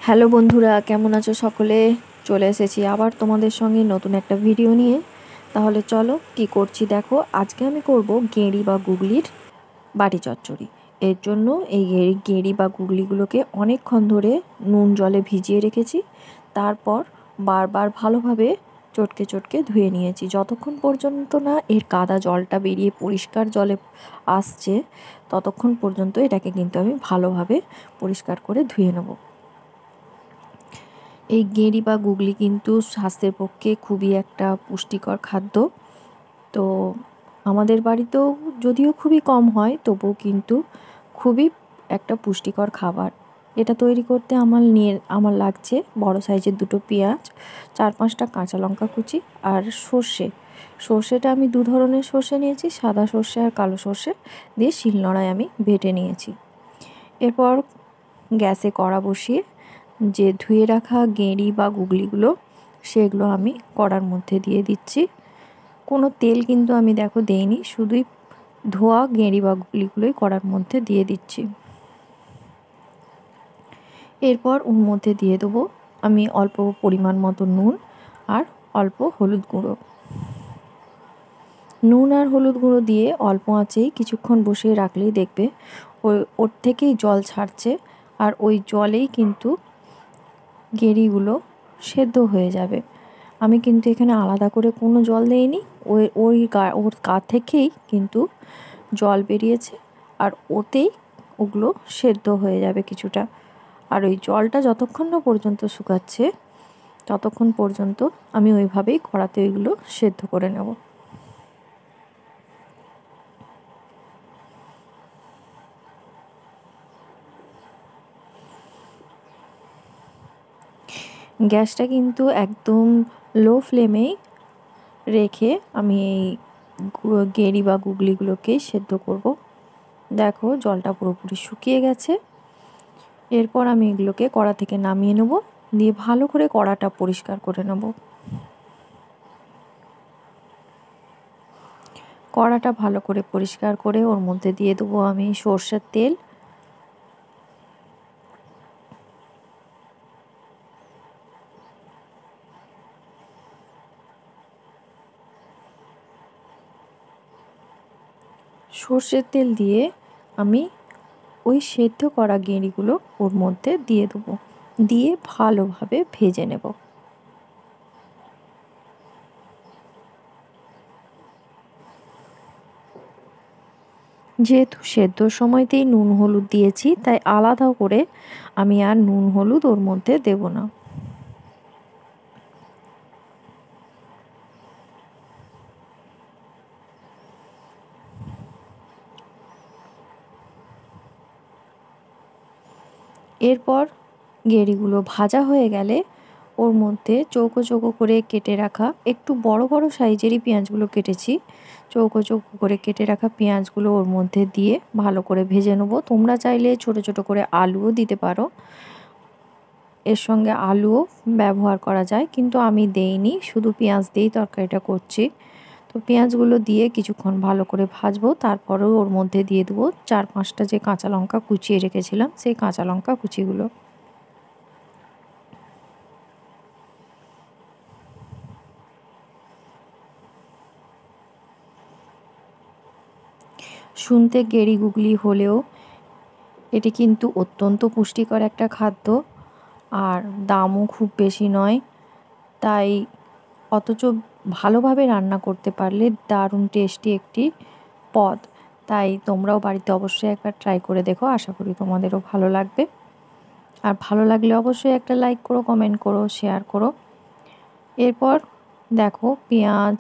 Hello বন্ধুরা, কেমন আছো সকলে? চলে এসেছি আবার তোমাদের সঙ্গে নতুন একটা ভিডিও নিয়ে। তাহলে চলো কি করছি দেখো। আজকে আমি করব গেঁড়ি বা গুগলির বাটি চচ্চড়ি। এর জন্য এই গেঁড়ি বা গুগলিগুলোকে অনেকক্ষণ ধরে নুন জলে ভিজিয়ে রেখেছি। তারপর বারবার ভালোভাবে চটকে চটকে ধুয়ে নিয়েছি, যতক্ষণ পর্যন্ত না এর কাদা জলটা বেরিয়ে পরিষ্কার জলে আসছে ততক্ষণ পর্যন্ত এটাকে কিন্তু আমি ভালোভাবে পরিষ্কার করে ধুয়ে নেব। এই গেঁড়ি বা গুগলি কিন্তু স্বাস্থ্যের পক্ষে খুবই একটা পুষ্টিকর খাদ্য। তো আমাদের বাড়িতেও যদিও খুবই কম হয়, তবুও কিন্তু খুবই একটা পুষ্টিকর খাবার। এটা তৈরি করতে আমার লাগছে বড় সাইজের দুটো পেঁয়াজ, 4-5টা কাঁচা লঙ্কা কুচি আর সর্ষেটা আমি দু ধরনের সর্ষে নিয়েছি, সাদা সর্ষে আর কালো সর্ষে দিয়ে শিলনোড়ায় আমি বেটে নিয়েছি। এরপর গ্যাসে কড়া বসিয়ে যে ধুয়ে রাখা গেঁড়ি বা গুগলিগুলো সেগুলো আমি কড়ার মধ্যে দিয়ে দিচ্ছি। কোনো তেল কিন্তু আমি দেখো দেইনি, শুধুই ধোয়া গেঁড়ি বা গুগলিগুলোই কড়ার মধ্যে দিয়ে দিচ্ছি। এরপর ওর মধ্যে দিয়ে দেবো আমি অল্প পরিমাণ মতো নুন আর অল্প হলুদ গুঁড়ো। নুন আর হলুদ গুঁড়ো দিয়ে অল্প আঁচেই কিছুক্ষণ বসিয়ে রাখলেই দেখবে ওর থেকেই জল ছাড়ছে, আর ওই জলেই কিন্তু গেঁড়িগুলো সেদ্ধ হয়ে যাবে। আমি কিন্তু এখানে আলাদা করে কোনো জল দেইনি, ওর গা থেকেই কিন্তু জল বেরিয়েছে, আর ওতেই ওগুলো সেদ্ধ হয়ে যাবে কিছুটা। আর ওই জলটা যতক্ষণ না পর্যন্ত শুকাচ্ছে ততক্ষণ পর্যন্ত আমি ওইভাবেই কড়াতে ওইগুলো সেদ্ধ করে নেব। গ্যাসটা কিন্তু একদম লো ফ্লেমেই রেখে আমি এই গেঁড়ি বা গুগলিগুলোকে সেদ্ধ করব। দেখো জলটা পুরোপুরি শুকিয়ে গেছে। এরপর আমি এগুলোকে কড়া থেকে নামিয়ে নেব, দিয়ে ভালো করে কড়াটা পরিষ্কার করে নেব। কড়াটা ভালো করে পরিষ্কার করে ওর মধ্যে দিয়ে দেবো আমি সর্ষের তেল। সর্ষের তেল দিয়ে আমি ওই সেদ্ধ করা গেঁড়িগুলো ওর মধ্যে দিয়ে দেবো, দিয়ে ভালোভাবে ভেজে নেব। যেহেতু সেদ্ধর সময়তেই নুন হলুদ দিয়েছি, তাই আলাদা করে আমি আর নুন হলুদ ওর মধ্যে দেব না। এরপর গেঁড়িগুলো ভাজা হয়ে গেলে ওর মধ্যে চৌকো চৌকো করে কেটে রাখা, একটু বড় বড় সাইজেরই পেঁয়াজগুলো কেটেছি, চৌকো চৌকো করে কেটে রাখা পেঁয়াজগুলো ওর মধ্যে দিয়ে ভালো করে ভেজে নেবো। তোমরা চাইলে ছোট ছোট করে আলুও দিতে পারো, এর সঙ্গে আলুও ব্যবহার করা যায়, কিন্তু আমি দেইনি, শুধু পেঁয়াজ দিয়েই তরকারিটা করছি। তো পেঁয়াজগুলো দিয়ে কিছুক্ষণ ভালো করে ভাজবো। তারপরেও ওর মধ্যে দিয়ে দেবো 4-5টা যে কাঁচা লঙ্কা কুচিয়ে রেখেছিলাম, সেই কাঁচা লঙ্কা কুচিগুলো। শুনতে গেঁড়ি গুগলি হলেও এটি কিন্তু অত্যন্ত পুষ্টিকর একটা খাদ্য, আর দামও খুব বেশি নয়। তাই অথচ ভালোভাবে রান্না করতে পারলে দারুণ টেস্টি একটি পদ। তাই তোমরাও বাড়িতে অবশ্যই একবার ট্রাই করে দেখো, আশা করি তোমাদেরও ভালো লাগবে। আর ভালো লাগলে অবশ্যই একটা লাইক করো, কমেন্ট করো, শেয়ার করো। এরপর দেখো পেঁয়াজ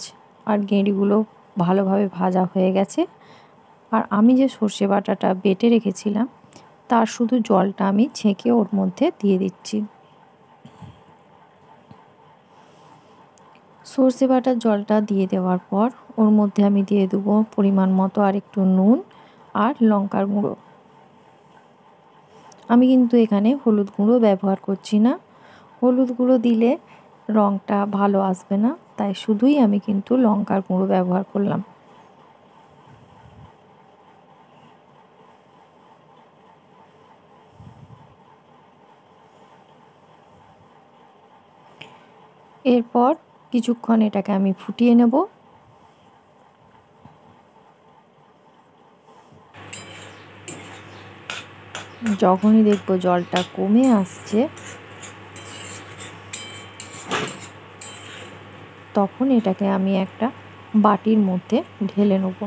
আর গেঁড়িগুলো ভালোভাবে ভাজা হয়ে গেছে, আর আমি যে সর্ষে বাটাটা বেটে রেখেছিলাম তার শুধু জলটা আমি ছেঁকে ওর মধ্যে দিয়ে দিচ্ছি। সর্ষে বাটার জলটা দিয়ে দেওয়ার পর ওর মধ্যে আমি দিয়ে দেবো পরিমাণ মতো আর একটু নুন আর লঙ্কার গুঁড়ো। আমি কিন্তু এখানে হলুদ গুঁড়ো ব্যবহার করছি না, হলুদ গুঁড়ো দিলে রঙটা ভালো আসবে না, তাই শুধুই আমি কিন্তু লঙ্কার গুঁড়ো ব্যবহার করলাম। এরপর কিছুক্ষণ এটাকে আমি ফুটিয়ে নেব। যখনই দেখব জলটা কমে আসছে তখন এটাকে আমি একটা বাটির মধ্যে ঢেলে নেব।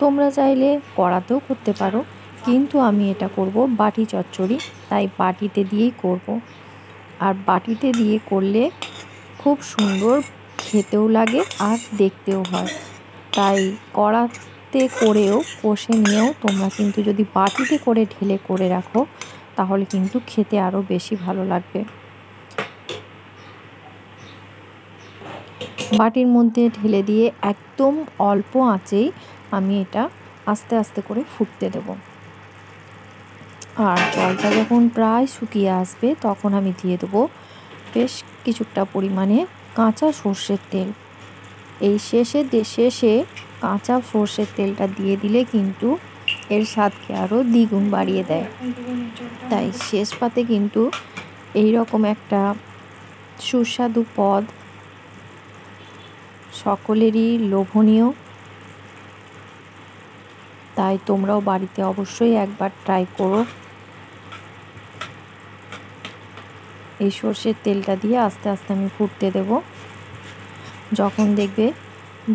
তোমরা চাইলে কড়াতেও করতে পারো, কিন্তু আমি এটা করব বাটি চচ্চড়ি, তাই বাটিতে দিয়েই করব। আর বাটিতে দিয়ে করলে খুব সুন্দর খেতেও লাগে আর দেখতেও হয়। তাই কড়াতে করেও কষে নিয়েও তোমরা কিন্তু যদি বাটিতে করে ঢেলে করে রাখো তাহলে কিন্তু খেতে আরও বেশি ভালো লাগবে। বাটির মধ্যে ঢেলে দিয়ে একদম অল্প আঁচেই আমি এটা আস্তে আস্তে করে ফুটতে দেব। আর জলটা যখন প্রায় শুকিয়ে আসবে তখন আমি দিয়ে দেবো বেশ কিছুটা পরিমাণে কাঁচা সর্ষের তেল। এই শেষে কাঁচা সর্ষের তেলটা দিয়ে দিলে কিন্তু এর স্বাদকে আরও দ্বিগুণ বাড়িয়ে দেয়। তাই শেষ পাতে কিন্তু এই রকম একটা সুস্বাদু পদ সকলেরই লোভনীয়। তাই তোমরাও বাড়িতে অবশ্যই একবার ট্রাই করো। এই সর্ষের তেলটা দিয়ে আস্তে আস্তে আমি ফুটতে দেব। যখন দেখবে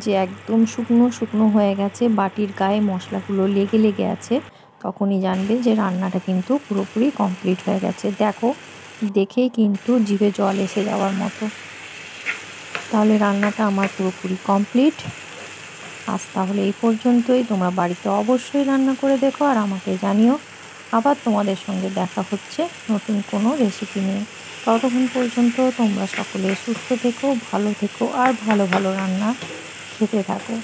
যে একদম শুকনো শুকনো হয়ে গেছে, বাটির গায়ে মশলাগুলো লেগে লেগে আছে, তখনই জানবে যে রান্নাটা কিন্তু পুরোপুরি কমপ্লিট হয়ে গেছে। দেখো, দেখেই কিন্তু জিভে জল এসে যাওয়ার মতো। তাহলে রান্নাটা আমার পুরোপুরি কমপ্লিট। আজ তাহলে এই পর্যন্তই। তোমরা বাড়িতে অবশ্যই রান্না করে দেখো আর আমাকে জানিও। আবার তোমাদের সঙ্গে দেখা হচ্ছে নতুন কোনো রেসিপি নিয়ে। ততক্ষণ পর্যন্ত তোমরা সকলে সুস্থ থেকো, ভালো থেকো আর ভালো ভালো রান্না খেতে থাকো।